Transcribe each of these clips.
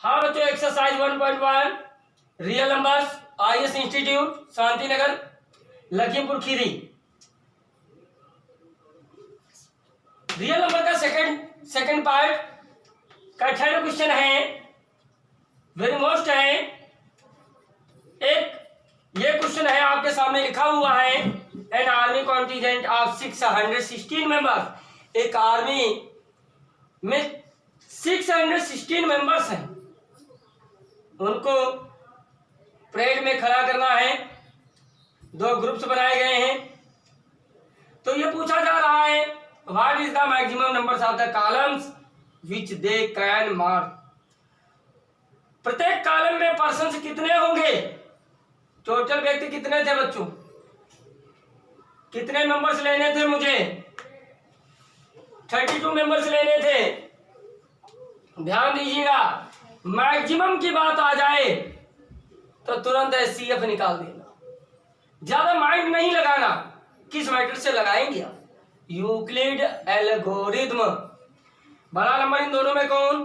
हाँ बच्चों, exercise 1.1 real numbers, IS institute, Shanti Nagar, Lakhimpur Kheri. Real number का सेकंड पार्ट का थर्ड क्वेश्चन है, वेरी मोस्ट है। एक ये क्वेश्चन है आपके सामने लिखा हुआ है, an army contingent of 616 members. एक आर्मी में 616 मेंबर्स हैं, उनको परेड में खड़ा करना है। दो ग्रुप्स बनाए गए हैं। तो ये पूछा जा रहा है, what is the maximum numbers of the columns which they can mark. प्रत्येक कॉलम में पर्सन कितने होंगे, टोटल व्यक्ति कितने थे बच्चों, कितने मेंबर्स लेने थे मुझे, 32 मेंबर्स लेने थे। ध्यान दीजिएगा, मैक्सिमम की बात आ जाए तो तुरंत HCF निकाल देना, ज्यादा माइंड नहीं लगाना। किस मेथड से लगाएंगे आप, यूक्लिड एल्गोरिथम। बड़ा नंबर इन दोनों में कौन,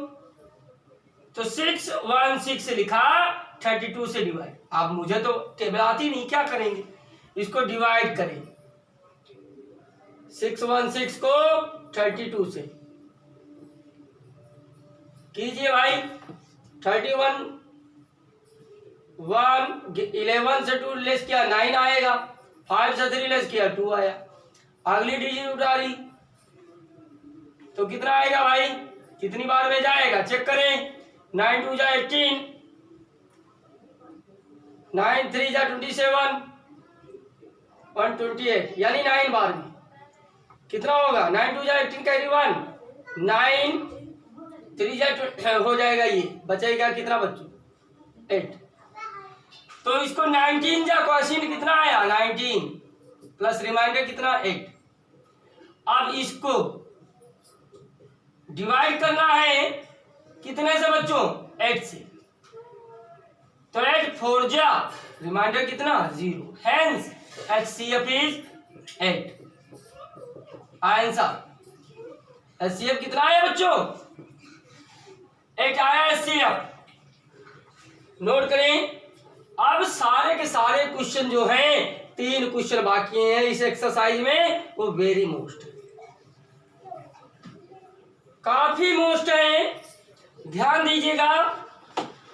तो 616 लिखा, 32 से डिवाइड। आप मुझे तो टेबल आती नहीं, क्या करेंगे, इसको डिवाइड करें 616 को 32 से कीजिए भाई। 31 11 से 2 लेस किया 9 आएगा, 5 से 3 लेस किया 2 आया। अगली डिजिट उठा रही तो कितना आएगा भाई, कितनी बार में जाएगा चेक करें। 9 2 जा 18, 9 3 जा 27, 128, यानी 9 बार में कितना होगा। 9 2 जा 18 कैरी 1, 9 3 जा हो जाएगा, ये बचेगा कितना बच्चों 8। तो इसको 19 जा क्वेश्चन कितना आया, 19 प्लस रिमाइंडर कितना 8। अब इसको डिवाइड करना है कितने से बच्चों, 8 से। तो 8 4 जा रिमाइंडर कितना 0, hence HCF is 8। Answer HCF कितना आया बच्चों, 8 आया HCF। नोट करें। अब सारे के सारे क्वेश्चन जो हैं, 3 क्वेश्चन बाकी हैं इस एक्सरसाइज में, वो वेरी मोस्ट है, काफी मोस्ट है। ध्यान दीजिएगा,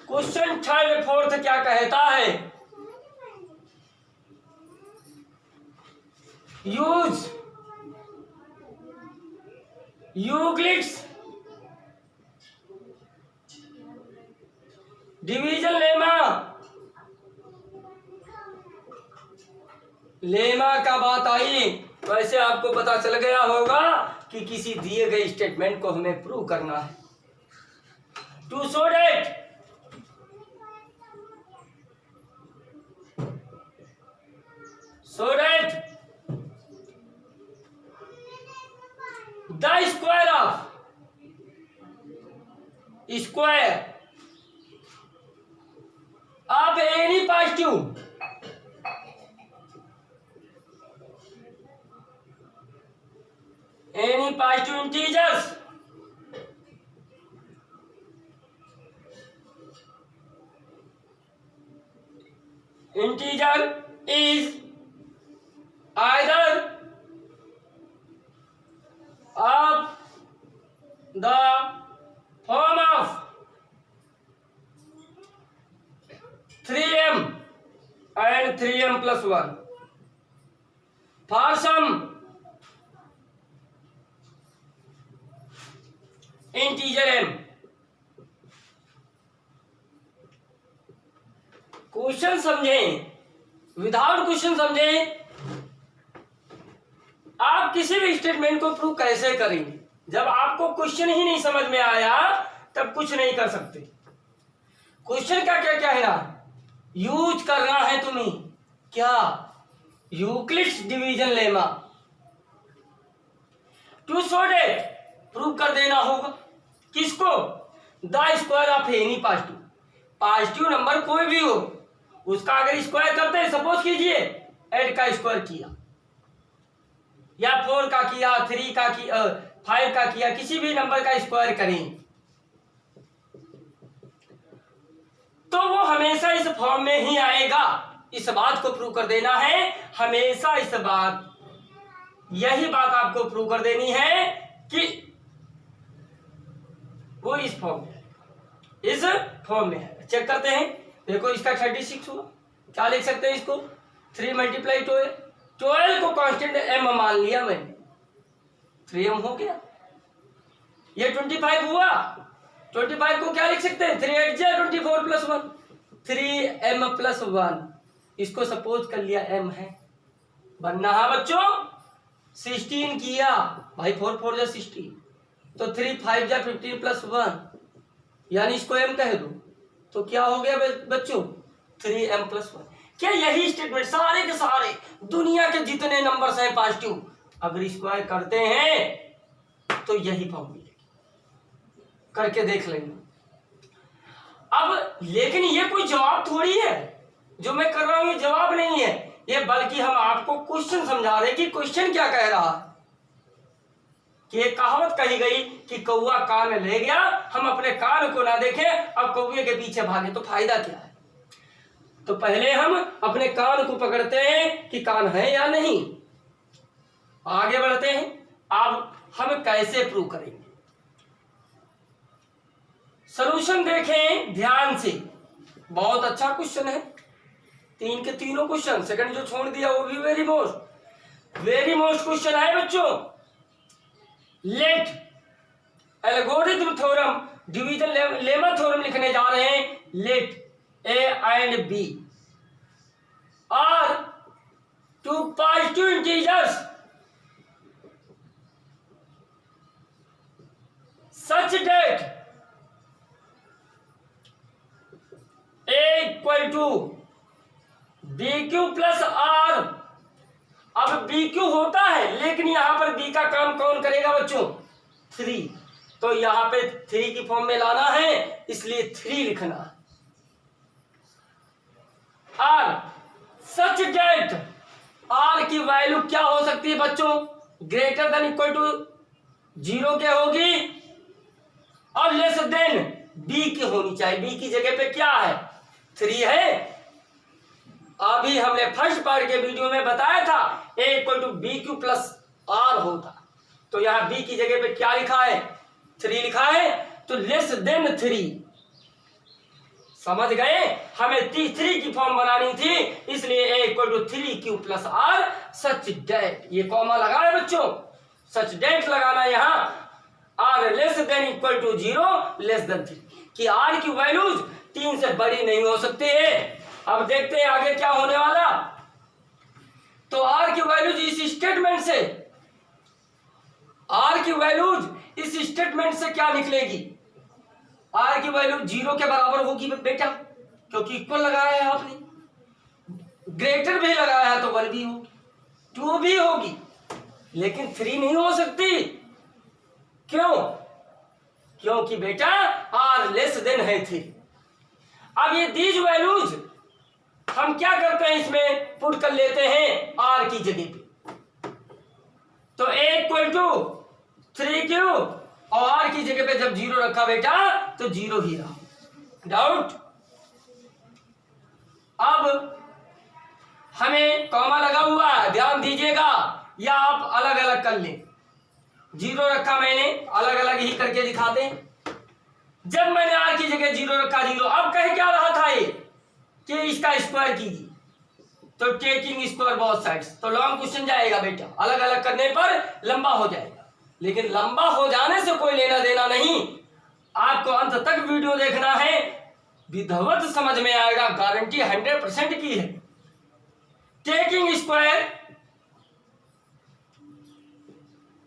क्वेश्चन थर्ड फोर्थ क्या कहता है, use Euclid's division lemma. Lemma का बात आई, वैसे आपको पता चल गया होगा कि किसी दिए गए स्टेटमेंट को हमें प्रूव करना है। To show that the square of any positive integers is either of the form of 3m and 3m plus 1 for some integer m। Question समझें, विदाउट क्वेश्चन समझें। आप किसी भी स्टेटमेंट को प्रूव कैसे करेंगे, जब आपको क्वेश्चन ही नहीं समझ में आया तब कुछ नहीं कर सकते। क्वेश्चन का क्या कहना, यूज करना है तुम्हें क्या, Euclid's division lemma. To show that prove कर देना होगा किसको, the square of any positive number कोई भी हो, उसका अगर स्क्वायर करते हैं, सपोज कीजिए 8 का स्क्वायर किया या 4 का किया, 3 का किया, 5 का किया, किसी भी नंबर का स्क्वायर करें तो वो हमेशा इस फॉर्म में ही आएगा। इस बात को प्रूव कर देना है, हमेशा यही बात आपको प्रूव कर देनी है कि वो इस फॉर्म में है। चेक करते हैं, देखो इसका 36 हुआ, क्या लिख सकते हैं इसको, 3 मल्टीप्लाई 12 को कांस्टेंट m मान लिया मैंने, 3m हो गया। ये 25 हुआ, 25 को क्या लिख सकते हैं, 3 8 24 प्लस 1, 3m प्लस 1, इसको सपोज कर लिया m है, बनना है बच्चों 16 किया भाई, 4 4 16, तो 3 5 15 प्लस 1, यानी इसको m कह दो, तो क्या हो गया बच्चों 3m प्लस 1। क्या यही स्टेटमेंट सारे के सारे दुनिया के जितने नंबर्स हैं पॉजिटिव, अगर स्क्वायर करते हैं तो यही फॉर्म मिलेगी, करके देख लेंगे। अब लेकिन ये कोई जवाब थोड़ी है, जो मैं कर रहा हूं ये जवाब नहीं है, ये बल्कि हम आपको क्वेश्चन समझा रहे कि क्वेश्चन क्या कह रहा है। कि एक कहावत कही गई कि कौवा कान ले गया, हम अपने कान को ना देखें अब कौवे के पीछे भागे तो फायदा क्या है। तो पहले हम अपने कान को पकड़ते हैं कि कान है या नहीं, आगे बढ़ते हैं। अब हम कैसे प्रूव करेंगे, सॉल्यूशन देखें ध्यान से, बहुत अच्छा क्वेश्चन है, 3 के तीनों क्वेश्चन, सेकंड जो छोड़ दिया वो भी वेरी मोस्ट क्वेश्चन है बच्चों। Let algorithm theorem division lemma theorem लिखने जा रहे हैं। Let A and B are two positive integers such that A equal to BQ plus R। अब BQ होता है, लेकिन यहां पर B का काम कौन करेगा बच्चों, 3, तो यहां पे 3 की फॉर्म में लाना है, इसलिए 3 लिखना है। R सच डेट R की वैल्यू क्या हो सकती है बच्चों, ग्रेटर देन इक्वल टू 0 के होगी और लेस देन B की होनी चाहिए। B की जगह पे क्या है, 3 है। अभी हमने फर्स्ट पार्ट के वीडियो में बताया था A equal to BQ plus R होता, तो यहां B की जगह पे क्या लिखा है, 3 लिखा है, तो लेस देन 3। समझ गए, हमें 3 की फॉर्म बनानी थी, इसलिए A equal to 3Q plus R such that, ये कॉमा लगा है बच्चों, सच डेट लगाना यहां, R less than equal to 0 less than 3, कि R की वैल्यूज 3 से बड़ी नहीं हो सकती है। अब देखते हैं आगे क्या होने वाला। तो R की वैल्यूज इस स्टेटमेंट से, R की वैल्यूज इस स्टेटमेंट से क्या निकलेगी, R की वैल्यू 0 के बराबर होगी बेटा, क्योंकि इक्वल लगाया है आपने, ग्रेटर भी लगाया है तो 1 भी होगी, 2 भी होगी, लेकिन 3 नहीं हो सकती। क्यों, क्योंकि बेटा R लेस देन है 3। अब ये दीज वैल्यूज हम क्या करते हैं, इसमें पुट कर लेते हैं R की जगह पे, तो A इक्वल टू 3Q और R की जगह पे जब 0 रखा बेटा तो 0 ही रहा, डाउट। अब हमें कॉमा लगा हुआ है, ध्यान दीजिएगा, या आप अलग अलग कर लें, 0 रखा मैंने, अलग अलग ही करके दिखा दें। जब मैंने R की जगह 0 रखा 0, अब कह क्या रहा था ये कि इसका स्क्वायर कीजिए, तो टेकिंग स्क्वायर बोथ साइड्स, तो लॉन्ग क्वेश्चन जाएगा बेटा, अलग अलग करने पर लंबा हो जाएगा, लेकिन लंबा हो जाने से कोई लेना देना नहीं, आपको अंत तक वीडियो देखना है, विधिवत समझ में आएगा, गारंटी 100% की है। टेकिंग स्क्वायर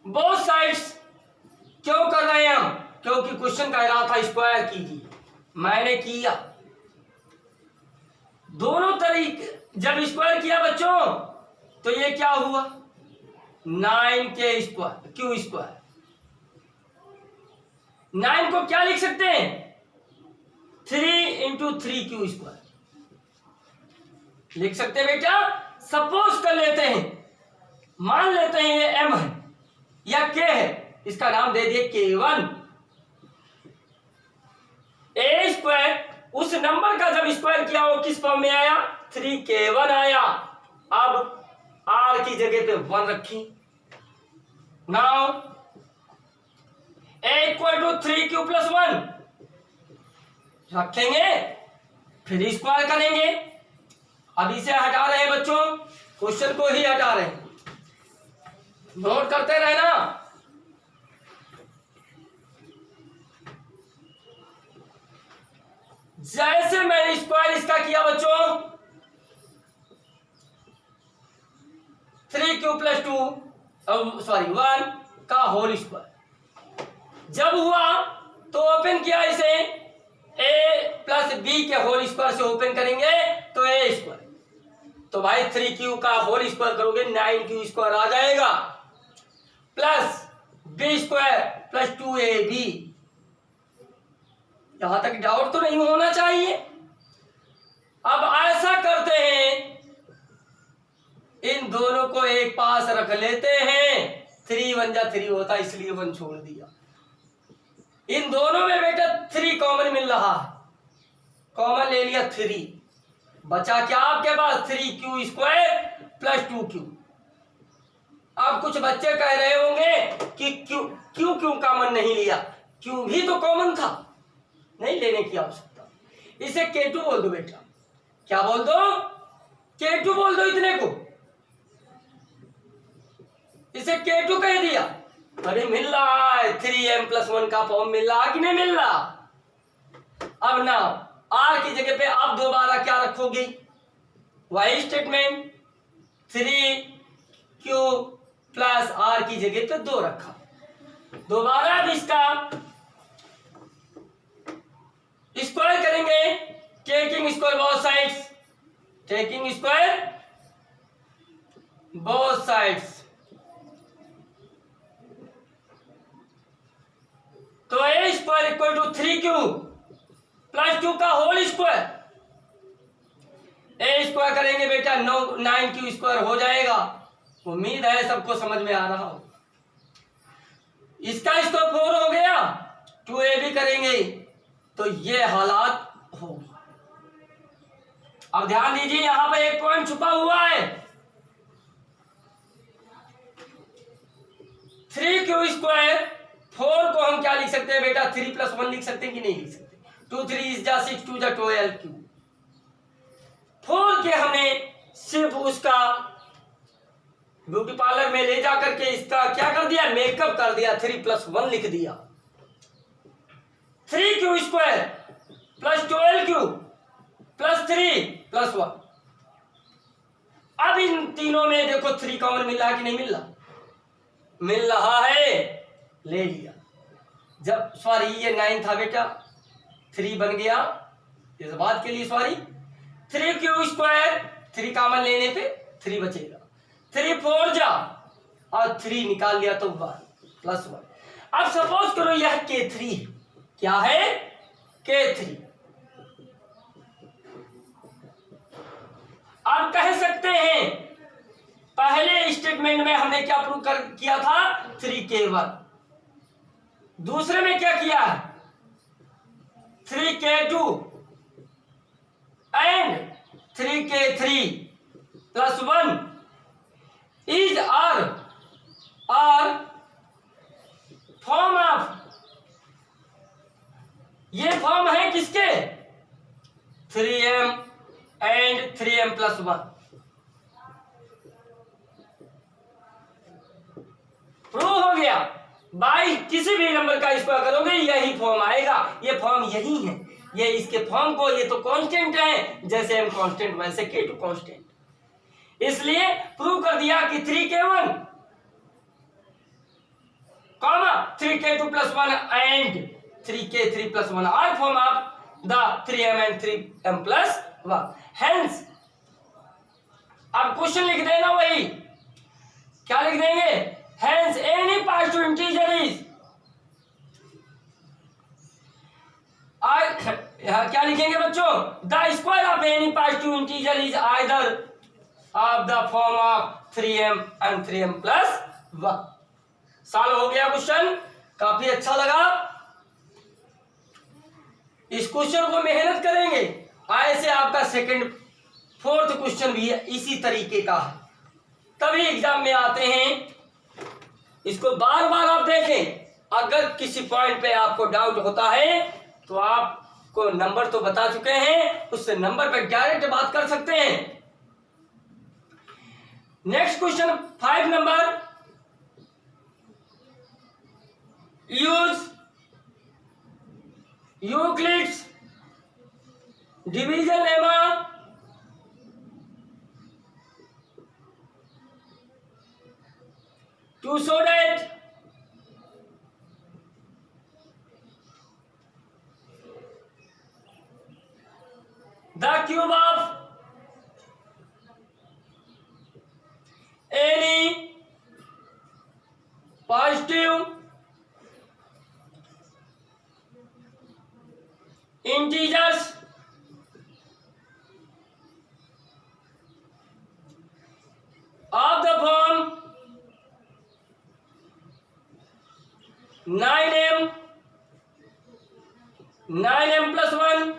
बोथ साइड्स क्यों कर रहे हैं हम, क्योंकि क्वेश्चन कह रहा था स्क्वायर कीजिए, मैंने किया, दोनों तरीके जब स्क्वायर किया बच्चों तो ये क्या हुआ, 9K स्क्वायर Q स्क्वायर। 9 को क्या लिख सकते हैं, 3 इंटू 3Q स्क्वायर लिख सकते हैं बेटा। सपोज कर लेते हैं, मान लेते हैं ये M है या K है, इसका नाम दे दिए K1। A स्क्वायर उस नंबर का स्क्वायर किया वो किस फॉर्म में आया, 3k1 आया। अब r की जगह पे 1 रखी। Now a equal to 3q plus 1 रखेंगे, फिर स्क्वायर करेंगे। अब इसे हटा रहे हैं बच्चों, क्वेश्चन को ही हटा रहे हैं, नोट करते रहना। जैसे मैंने स्क्वायर इसका किया बच्चों 3q प्लस 1 का होल स्क्वायर, जब हुआ तो ओपन किया इसे a प्लस बी के होल स्क्वायर से ओपन करेंगे तो a स्क्वायर, तो भाई 3q का होल स्क्वायर करोगे 9q स्क्वायर आ जाएगा, plus b square plus 2ab। यहां तक डाउट तो नहीं होना चाहिए। अब ऐसा करते हैं, इन दोनों को एक पास रख लेते हैं, 3 1 जा 3 होता इसलिए 1 छोड़ दिया। इन दोनों में बेटा 3 कॉमन मिल रहा है, कॉमन ले लिया 3, बचा क्या आपके पास 3q स्क्वायर प्लस 2q। अब कुछ बच्चे कह रहे होंगे कि क्यों कॉमन नहीं लिया, q भी तो कॉमन था, नहीं लेने की आवश्यकता, इसे k2 बोल दो बेटा। क्या बोल दो, k2 बोल दो, इतने को इसे k2 कह दिया। अरे मिल रहा है 3m प्लस 1 का फॉर्म मिल रहा कि नहीं मिल रहा। अब ना r की जगह पे अब दोबारा क्या रखोगी, वही स्टेटमेंट 3q प्लस r की जगह पे 2 रखा। दोबारा अब इसका स्क्वायर करेंगे, taking square both sides, taking square both sides, तो a square equal to 3q plus 2 का होल स्क्वायर। a स्क्वायर करेंगे बेटा 9q स्क्वायर हो जाएगा। उम्मीद है सबको समझ में आ रहा हो। इसका स्क्वायर 4 हो गया, 2ab करेंगे तो ये हालात होगी। अब ध्यान दीजिए, यहां पर एक पॉइंट छुपा हुआ है, 3q स्क्वायर 4 को हम क्या लिख सकते हैं बेटा, 3 प्लस 1 लिख सकते हैं कि नहीं लिख सकते। 2 3 इज जा 6, 2 जा 12q। 4 के हमने सिर्फ उसका ब्यूटी पार्लर में ले जाकर के इसका क्या कर दिया, मेकअप कर दिया, 3 प्लस 1 लिख दिया। 3q square plus 12q plus 3 plus 1। अब इन तीनों में देखो 3 कॉमन मिल रहा कि नहीं मिल रहा, मिल रहा है, ले लिया। जब सॉरी ये 9 था बेटा, 3 बन गया, इस बात के लिए सॉरी। 3q स्क्वायर 3 कॉमन लेने पे 3 बचेगा, 3 4 जा और 3 निकाल लिया तो 1 प्लस 1। अब सपोज करो यह k3, क्या है k3। अब कह सकते हैं पहले स्टेटमेंट में हमने क्या प्रूव किया था, 3k1। दूसरे में क्या किया, 3k2 and 3k3 plus 1 is are form of, ये फॉर्म है किसके, 3m and 3m plus 1। Prove हो गया। बाई किसी भी नंबर का स्क्वायर करोगे यही फॉर्म आएगा, ये फॉर्म यही है, ये इसके फॉर्म को, ये तो कांस्टेंट है, जैसे m कांस्टेंट वैसे k2 कांस्टेंट, इसलिए प्रूव कर दिया कि 3k1 comma 3k2 plus 1 and 3k3 plus 1 are form of the 3m and 3m plus 1। Hence अब क्वेश्चन लिख देना, वही क्या लिख देंगे, hence any positive integer is, क्या लिखेंगे बच्चों, the square of any positive integer is either of the form of 3m and 3m plus 1। Solve हो गया क्वेश्चन, काफी अच्छा लगा। इस क्वेश्चन को मेहनत करेंगे, ऐसे आपका सेकंड फोर्थ क्वेश्चन भी इसी तरीके का है, तभी एग्जाम में आते हैं। इसको बार बार आप देखें। अगर किसी पॉइंट पे आपको डाउट होता है तो आपको नंबर तो बता चुके हैं, उससे नंबर पे डायरेक्ट बात कर सकते हैं। Next question 5 number, use Euclid's division lemma to show that the cube of any positive integers of the form 9m plus 1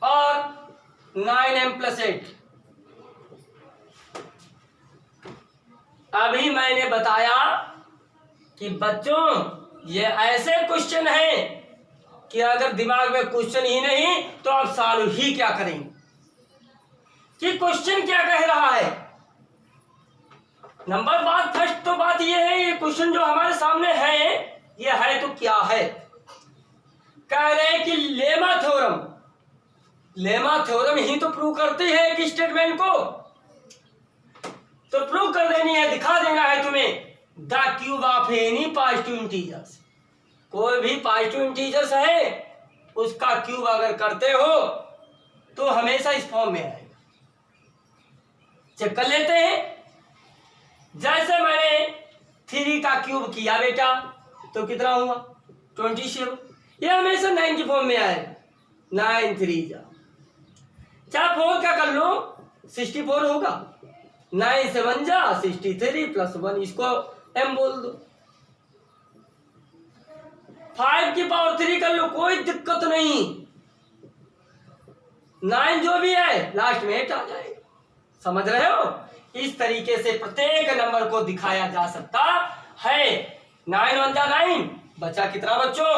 और 9m plus 8। अभी मैंने बताया कि बच्चों ये ऐसे क्वेश्चन हैं कि अगर दिमाग में क्वेश्चन ही नहीं तो आप सॉल्व ही क्या करेंगे कि क्वेश्चन क्या कह रहा है। नंबर बात फर्स्ट तो बात ये है, ये क्वेश्चन जो हमारे सामने है ये है तो क्या है। कह रहे हैं कि लेमा थ्योरम ही तो प्रूव करती है कि स्टेटमेंट को तो प्रूव कर देनी है, दिखा देना है तुम्हें। The cube of any positive integers, कोई भी पॉजिटिव इंटीजर्स है उसका क्यूब अगर करते हो तो हमेशा इस फॉर्म में आएगा। चेक कर लेते हैं। जैसे मैंने 3 का क्यूब किया बेटा तो कितना हुआ 27। ये हमेशा 9 की फॉर्म में आएगा। 9 3 जा, चाहे 4 का कर लो 64 होगा। 9 7 जा 63 प्लस 1, इसको m बोल दो। 5 की पावर 3 कर लो, कोई दिक्कत नहीं। 9 जो भी है लास्ट में 8 आ जाएगा। समझ रहे हो? इस तरीके से प्रत्येक नंबर को दिखाया जा सकता है। 9 1 जा 9, बचा कितना बच्चों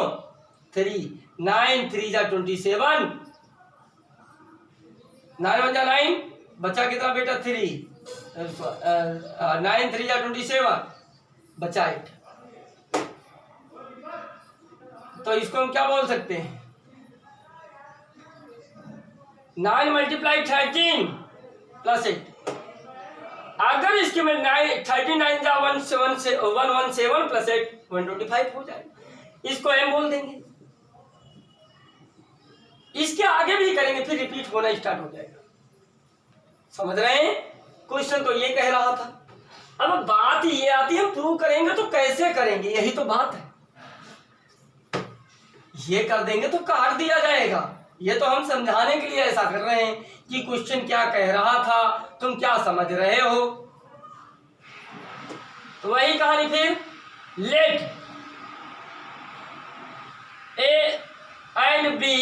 3। 9 3 जा 27, 9 1 जा 9, बचा कितना बेटा 3। 9 3 जा 27, बचा 8। तो इसको हम क्या बोल सकते हैं 9 मल्टीप्लाई 13 प्लस 8। अगर इसके में 39 जा 117 प्लस 8 125 हो जाएगा। इसको m बोल देंगे। इसके आगे भी करेंगे फिर रिपीट होना स्टार्ट हो जाएगा। समझ रहे हैं? क्वेश्चन तो ये कह रहा था। अब बात ये आती है हम प्रूव करेंगे तो कैसे करेंगे, यही तो बात है। ये कर देंगे तो काट दिया जाएगा। ये तो हम समझाने के लिए ऐसा कर रहे हैं कि क्वेश्चन क्या कह रहा था, तुम क्या समझ रहे हो। तो वही कहानी फिर, let A and B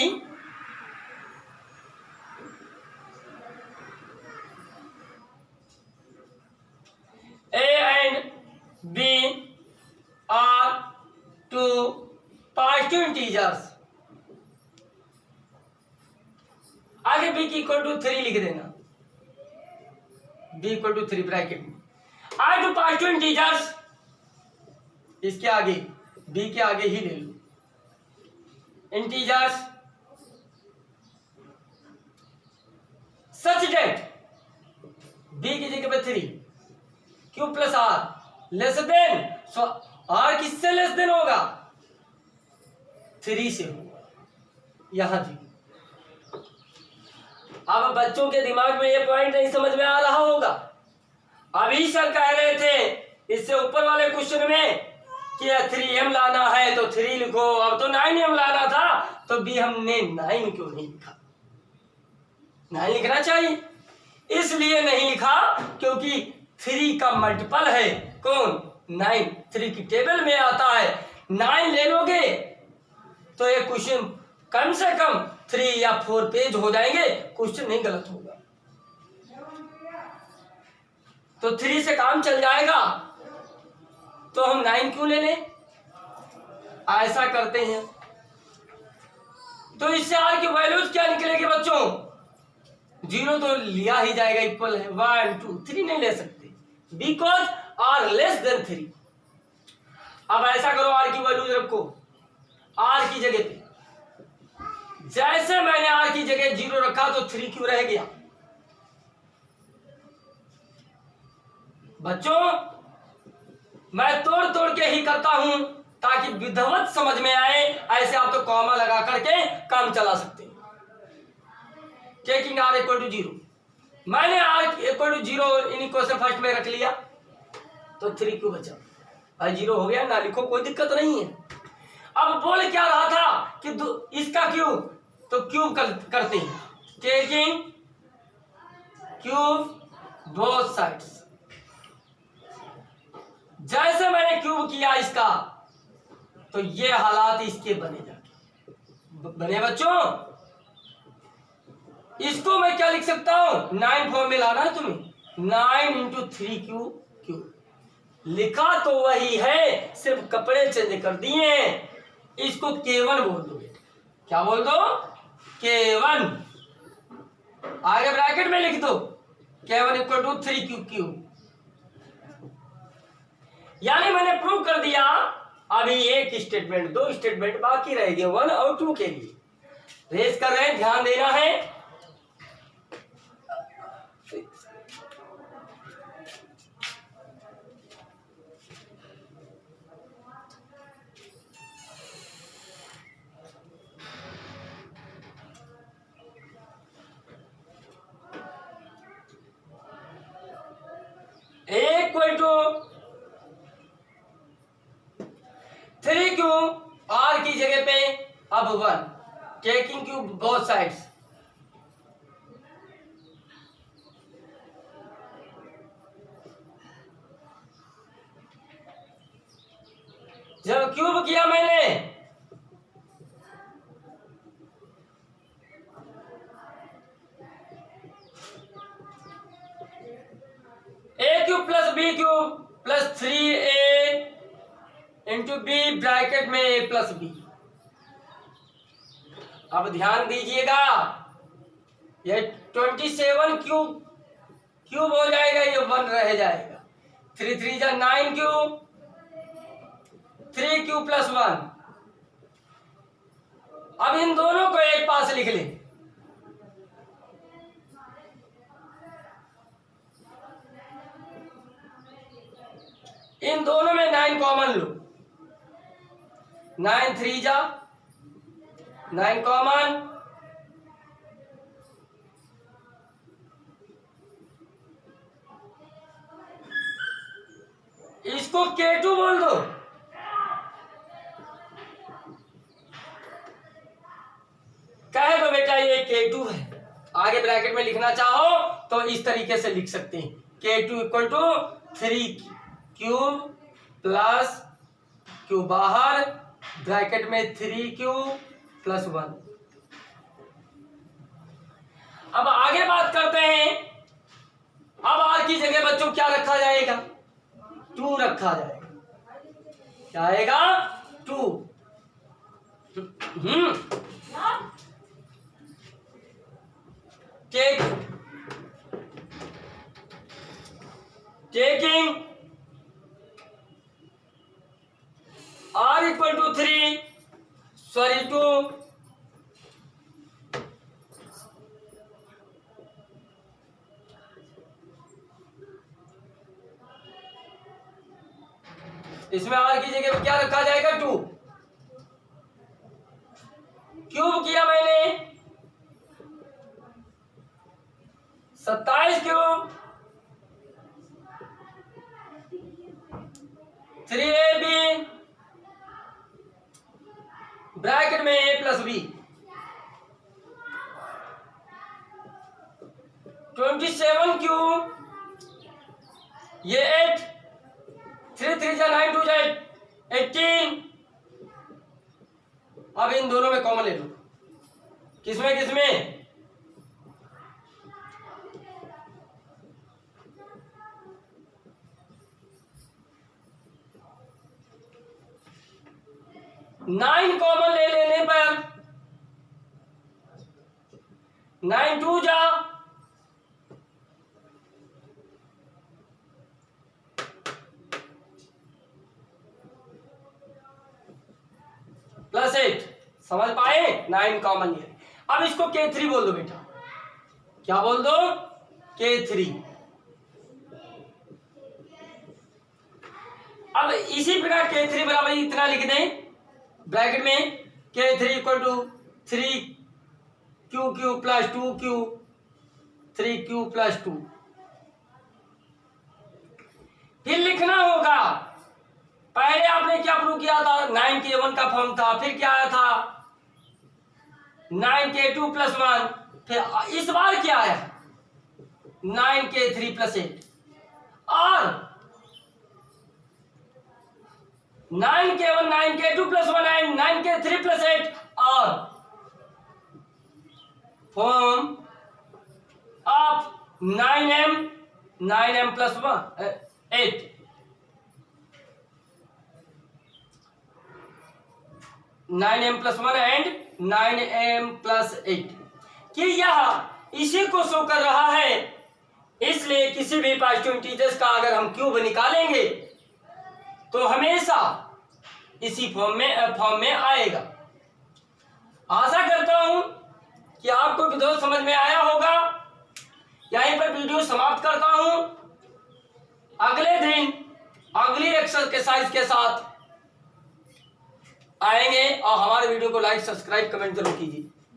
are two positive integers. आगे b की इक्वल टू 3 लिख देना, b इक्वल टू 3 ब्रैकेट में। आर टू पॉजिटिव इंटीजर्स, इसके आगे b के आगे ही ले लो इंटीजर्स सच डेट b की जगह पे 3 Q plus R less than. So R किससे लेस देन होगा 3 से होगा यहां जी। अब बच्चों के दिमाग में ये पॉइंट नहीं समझ में आ रहा होगा। अभी सर कह रहे थे इससे ऊपर वाले क्वेश्चन में कि 3m लाना है तो 3 लिखो, अब तो 9m लाना था तो भी हमने 9 क्यों नहीं लिखा। 9 लिखना चाहिए, इसलिए नहीं लिखा क्योंकि 3 का मल्टीपल है कौन 9। 3 की टेबल में आता है। 9 ले लोगे तो ये क्वेश्चन कम से कम 3 या 4 पेज हो जाएंगे, क्वेश्चन नहीं गलत होगा। तो 3 से काम चल जाएगा, तो हम 9 क्यों ले लें? ऐसा करते हैं। तो इससे आर की वैल्यूज क्या निकलेगी बच्चों? 0 तो लिया ही जाएगा, इक्वल है 1 2 3 नहीं ले सकते, बिकॉज आर लेस देन 3। अब ऐसा करो, आर की वैल्यूज रखो आर की जगह पे। जैसे मैंने आर की जगह 0 रखा तो 3 क्यों रह गया? बच्चों मैं तोड़ तोड़ के ही करता हूं ताकि विधिवत समझ में आए। ऐसे आप तो कॉमा लगा करके काम चला सकते हैं। टेकिंग आर इक्वल टू 0, मैंने आर इक्वल टू 0 इन क्वेश्चन फर्स्ट में रख लिया, तो 3 क्यों बचा? भाई 0 हो गया ना, लिखो, कोई दिक्कत नहीं है। अब बोल क्या रहा था कि इसका क्यूब, तो क्यूब करते हैं, टेकिंग क्यूब बोथ साइड्स। जैसे मैंने क्यूब किया इसका, तो ये हालात इसके बने जाके बने बच्चों। इसको मैं क्या लिख सकता हूं? 9 फॉर्म में लाना है तुम्हें, 9 इंटू 3 क्यूब। लिखा तो वही है, सिर्फ कपड़े चेंज कर दिए। इसको K1 बोल दो। क्या बोल दो? K1। आगे ब्रैकेट में लिख दो K1 इक्वल टू 3 क्यूब। यानी मैंने प्रूव कर दिया। अभी एक स्टेटमेंट, 2 स्टेटमेंट बाकी रह गए 1 और 2 के लिए। रेस कर रहे हैं, ध्यान देना है। इक्वल टू 3 क्यूब, आर की जगह पे अब 1, टेकिंग क्यूब बोथ साइड्स। जब क्यूब किया मैंने, A cube plus B cube plus 3a into B bracket में a प्लस बी। अब ध्यान दीजिएगा, ये 27 क्यूब हो जाएगा, ये 1 रह जाएगा। 3 3 जा 9 क्यूब, 3 क्यूब प्लस 1। अब इन दोनों को एक पास लिख ले। इन दोनों में 9 कॉमन लो, 9 3 जा 9 कॉमन, इसको K2 बोल दो। कहे दो बेटा ये K2 है। आगे ब्रैकेट में लिखना चाहो तो इस तरीके से लिख सकते हैं, K2 equal to 3 cube plus cube बाहर, ब्रैकेट में 3 क्यूब प्लस 1। अब आगे बात करते हैं। अब आर की जगह बच्चों क्या रखा जाएगा? 2 रखा जाएगा। क्या आएगा? 2। Taking r equal to 3 sorry 2 इसमें r की जगह पे क्या रखा जाएगा? 2। क्यूब किया मैंने 27 क्यूब 3ab ब्रैकेट में a प्लस बी, 27 क्यूब, ये 8, 3 3 जा 9 2 जा 18। अब इन दोनों में कॉमन ले लो, किसमें किसमें? नाइन कॉमन ले लेने पर 9 2 जा +8। समझ पाए? 9 कॉमन लिया। अब इसको K3 बोल दो बेटा। क्या बोल दो? K3। अब इसी प्रकार K3 बराबर इतना लिख दें ब्रैकेट में, K3 equal to 3QQ + 2Q, 3Q + 2। फिर लिखना होगा, पहले आपने क्या प्रूव किया था? 9K1 का फॉर्म था, फिर क्या आया था? 9K2 + 1, फिर इस बार क्या आया? 9K3 + 8 और 9K1 9K2 + 1 एंड 9K3 + 8 और form of 9M + 8 9M + 1 and 9M + 8 कि यह इसी को शो कर रहा है। इसलिए किसी भी पॉजिटिव इंटीजर्स का अगर हम क्यूब निकालेंगे तो हमेशा इसी फॉर्म में आएगा। आशा करता हूं कि आपको विडियो समझ में आया होगा। यहीं पर वीडियो समाप्त करता हूं। अगले दिन अगली एक्सरसाइज के साथ आएंगे और हमारे वीडियो को लाइक, सब्सक्राइब, कमेंट जरूर कीजिए।